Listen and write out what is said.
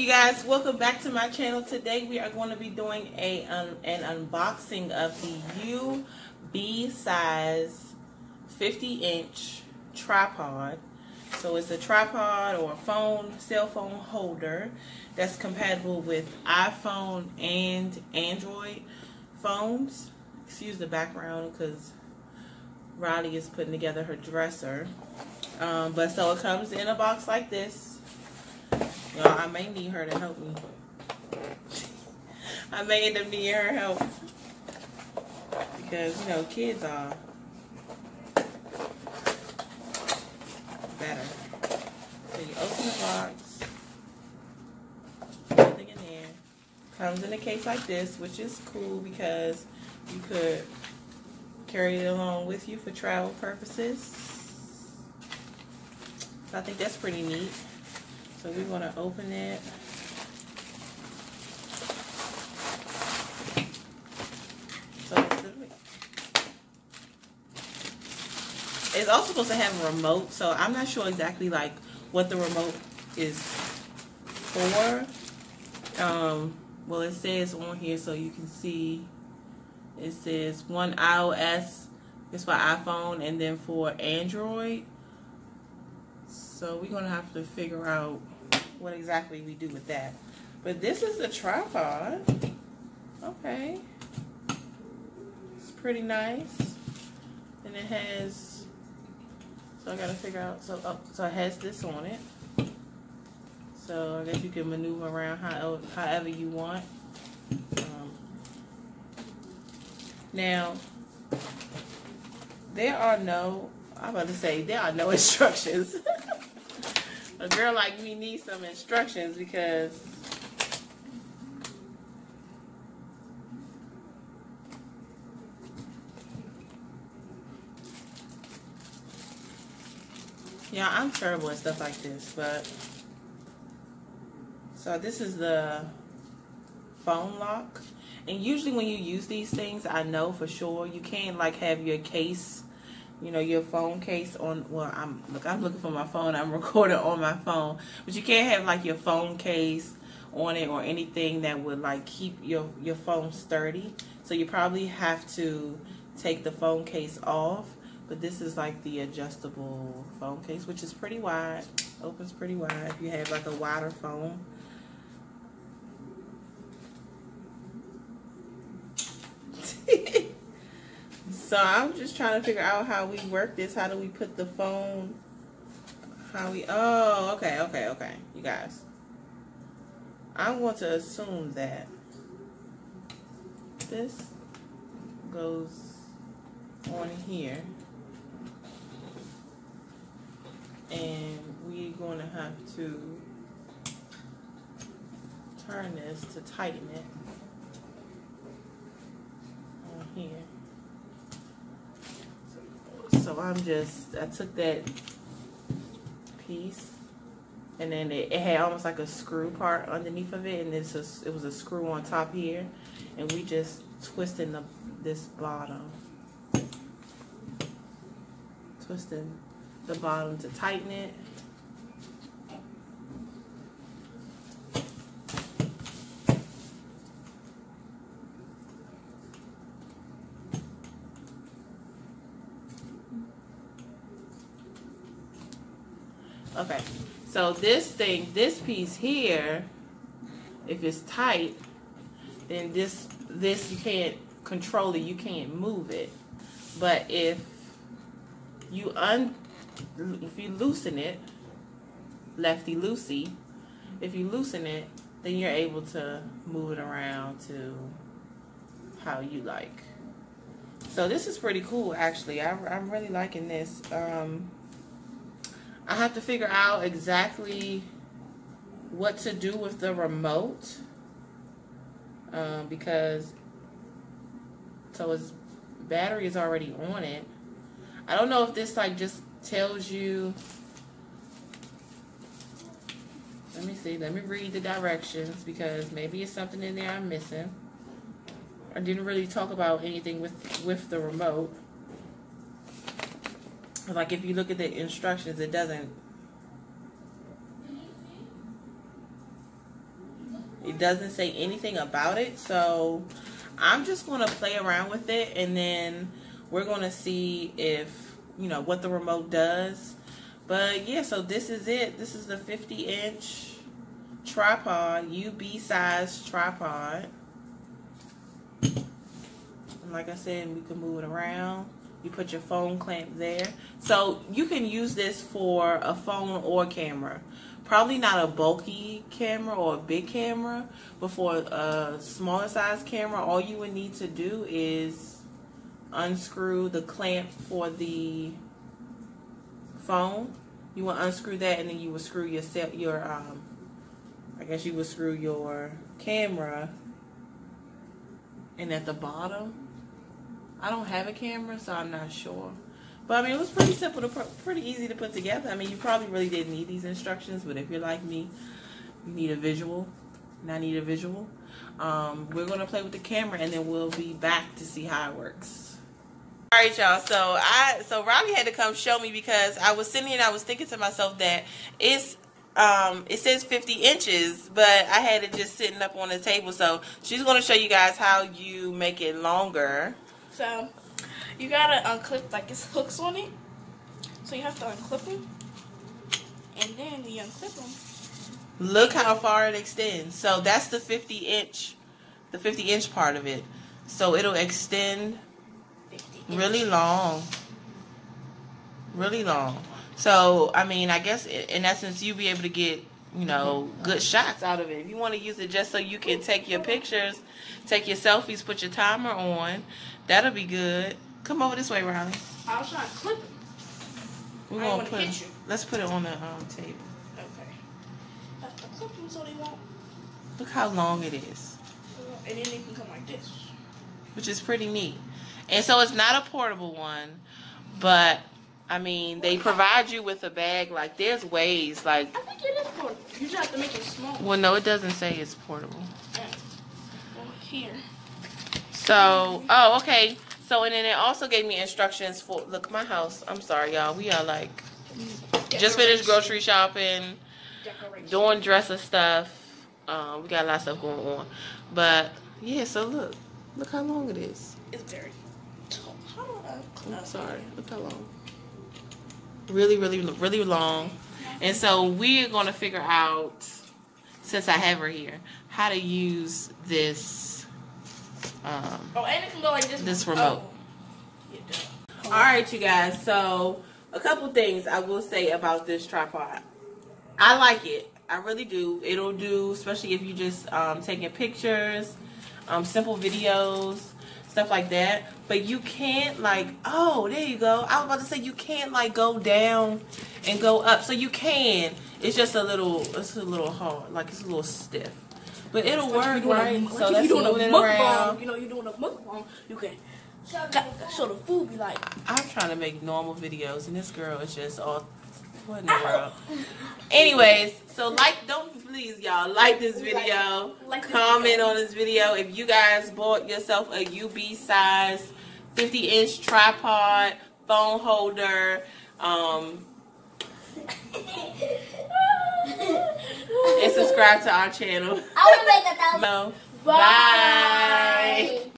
you guys? Welcome back to my channel. Today we are going to be doing an unboxing of the UBeesize 50-inch tripod. So it's a tripod or a cell phone holder that's compatible with iPhone and Android phones. Excuse the background because Riley is putting together her dresser. But so it comes in a box like this. Y'all, I may need her to help me. I may end up needing her help. Because, you know, kids are better. So you open the box. Nothing in there. Comes in a case like this, which is cool because you could carry it along with you for travel purposes. So I think that's pretty neat. So we want to open it. So it's also supposed to have a remote. So I'm not sure exactly like what the remote is for. Well, it says on here so you can see. It says one iOS is for iPhone and then for Android. So we're going to have to figure out what exactly we do with that. But this is a tripod. Okay. It's pretty nice. And it has, so I got to figure out, so it has this on it. So I guess you can maneuver around however you want. Now, there are no instructions. A girl like me needs some instructions because yeah, I'm terrible at stuff like this, but so this is the phone lock. And usually when you use these things, I know for sure you can't like have your case, you know, your phone case on, well, I'm looking for my phone, I'm recording on my phone, but you can't have like your phone case on it or anything that would like keep your phone sturdy. So you probably have to take the phone case off. But this is like the adjustable phone case, which is pretty wide, opens pretty wide if you have like a wider phone. So I'm just trying to figure out how we work this. How do we put the phone? Oh, okay. You guys, I'm going to assume that this goes on here. And we're going to have to turn this to tighten it on here. So I took that piece and then it had almost like a screw part underneath of it, and it was a screw on top here, and we just twisting this bottom. Twisting the bottom to tighten it. Okay, so this piece here, if it's tight, then this you can't control it, you can't move it. But if you loosen it, lefty loosey, if you loosen it, then you're able to move it around to how you like. So this is pretty cool, actually. I'm really liking this. I have to figure out exactly what to do with the remote because so its battery is already on it. I don't know if this like just tells you. Let me see. Let me read the directions because maybe it's something in there I'm missing. I didn't really talk about anything with the remote. Like if you look at the instructions, it doesn't doesn't say anything about it. So I'm just going to play around with it, and then we're going to see if, you know, what the remote does. But yeah, so this is it. This is the 50-inch tripod, UBeesize tripod. And like I said, we can move it around. You put your phone clamp there. So you can use this for a phone or camera. Probably not a bulky camera or a big camera, but for a smaller size camera, all you would need to do is unscrew the clamp for the phone. You will unscrew that, and then you will screw I guess you would screw your camera. And at the bottom, I don't have a camera, so I'm not sure. But I mean, it was pretty simple, pretty easy to put together. I mean, you probably really didn't need these instructions, but if you're like me, you need a visual, and I need a visual. We're gonna play with the camera, and then we'll be back to see how it works. All right, y'all. So Riley had to come show me, because I was sitting here and I was thinking to myself that it says 50 inches, but I had it just sitting up on the table. So she's gonna show you guys how you make it longer. So you gotta unclip, like, it's hooks on it. So you have to unclip them, and then you unclip them. Look how far it extends. So that's the 50-inch part of it. So it'll extend really long. Really long. So, I mean, I guess in essence, you'll be able to get, you know, good shots out of it. If you want to use it just so you can take your pictures, take your selfies, put your timer on, that'll be good. Come over this way, Riley. I was trying to clip it. We're gonna put it. Let's put it on the table. Okay. Have to clip them so they won't. Look how long it is. And then they can come like this. Which is pretty neat. And so it's not a portable one, but I mean, they provide you with a bag. Like, there's ways, like... I think it is portable. You just have to make it small. Well, no, it doesn't say it's portable. Well, here. So, oh, okay. So, and then it also gave me instructions for... Look, my house. I'm sorry, y'all. We are, like... Just finished grocery shopping. Doing dresser stuff. We got a lot of stuff going on. But, yeah, so look. Look how long it is. It's very tall. How do I... I'm sorry. Look how long. Really, really, really long. And so we're going to figure out, since I have her here, how to use this and it can go like this remote. All right, you guys. So a couple things I will say about this tripod. I like it. I really do. It'll do, especially if you just taking pictures, simple videos, stuff like that. But you can't, like, oh, there you go. I was about to say you can't, like, go down and go up. So you can. It's just a little hard. Like, it's a little stiff. But it'll work, right? So let's move it around. You know, you're doing a mukbang. You can show the food. Be like, I'm trying to make normal videos, and this girl is just all... What in the world? Anyways, so please, y'all, like this video, comment on this video. If you guys bought yourself a UBeesize 50-inch tripod, phone holder, and subscribe to our channel. I want to make 1,000. Bye.